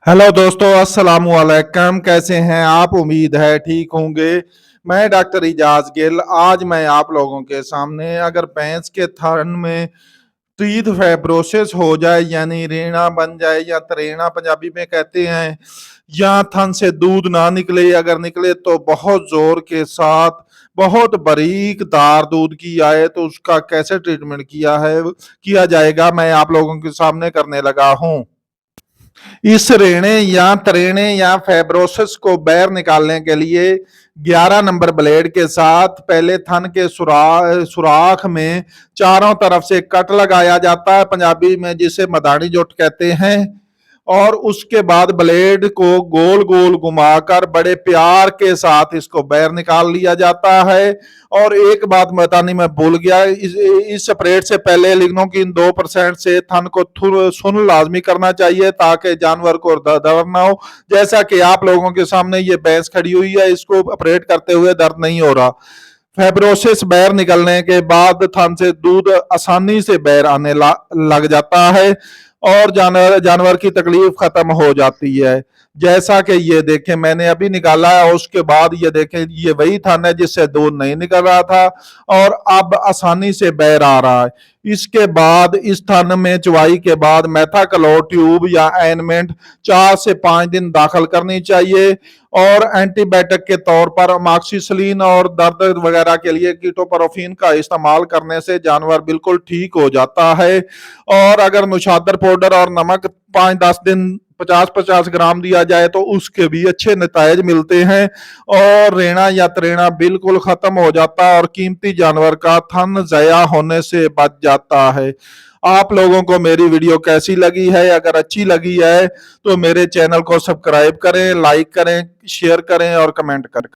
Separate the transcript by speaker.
Speaker 1: Hello दोस्तों, अस्सलाम वालेकुम। कैसे हैं आप? उम्मीद है ठीक होंगे। मैं डॉक्टर इजाज गिल। आज मैं आप लोगों के सामने अगर भैंस के थन में टीथ फाइब्रोसिस हो जाए यानी रेणा बन जाए या तरेना पंजाबी में कहते हैं, या थन से दूध ना निकले, अगर निकले तो बहुत जोर के साथ बहुत बारीक धार दूध की आए, तो उसका कैसे ट्रीटमेंट किया जाएगा, मैं आप लोगों के सामने करने लगा हूँ। इस रेणे या तरेने या फाइब्रोसिस को बाहर निकालने के लिए 11 नंबर ब्लेड के साथ पहले थन के सुराख में चारों तरफ से कट लगाया जाता है, पंजाबी में जिसे मदानी जोट कहते हैं। और उसके बाद ब्लेड को गोल गोल घुमाकर बड़े प्यार के साथ इसको बाहर निकाल लिया जाता है। और एक बात बतानी मैं भूल गया, इस ऑपरेट से पहले लिग्नोकिन 2% से थन को सुन लाजमी करना चाहिए ताकि जानवर को दर्द ना हो। जैसा कि आप लोगों के सामने ये भैंस खड़ी हुई है, इसको ऑपरेट करते हुए दर्द नहीं हो रहा। फाइब्रोसिस बाहर निकलने के बाद थन से दूध आसानी से बाहर आने लग जाता है और जानवर की तकलीफ खत्म हो जाती है। जैसा कि ये देखें, मैंने अभी निकाला है, उसके बाद ये देखें, ये वही थन है जिससे दूध नहीं निकल रहा था और अब आसानी से बाहर आ रहा है। इसके बाद इस थन में चवाई के बाद मेथाक्लोर ट्यूब या एनमेंट 4 से 5 दिन दाखिल करनी चाहिए और एंटीबायोटिक के तौर पर अमॉक्सिसिलिन और दर्द वगैरह के लिए कीटोप्रोफिन का इस्तेमाल करने से जानवर बिल्कुल ठीक हो जाता है। और अगर नुशादर पाउडर और नमक 5-10 दिन 50-50 ग्राम दिया जाए तो उसके भी अच्छे नतायज मिलते हैं और रेणा या तरेना बिल्कुल खत्म हो जाता है और कीमती जानवर का थन जया होने से बच जाता है। आप लोगों को मेरी वीडियो कैसी लगी है? अगर अच्छी लगी है तो मेरे चैनल को सब्सक्राइब करें, लाइक करें, शेयर करें और कमेंट करें।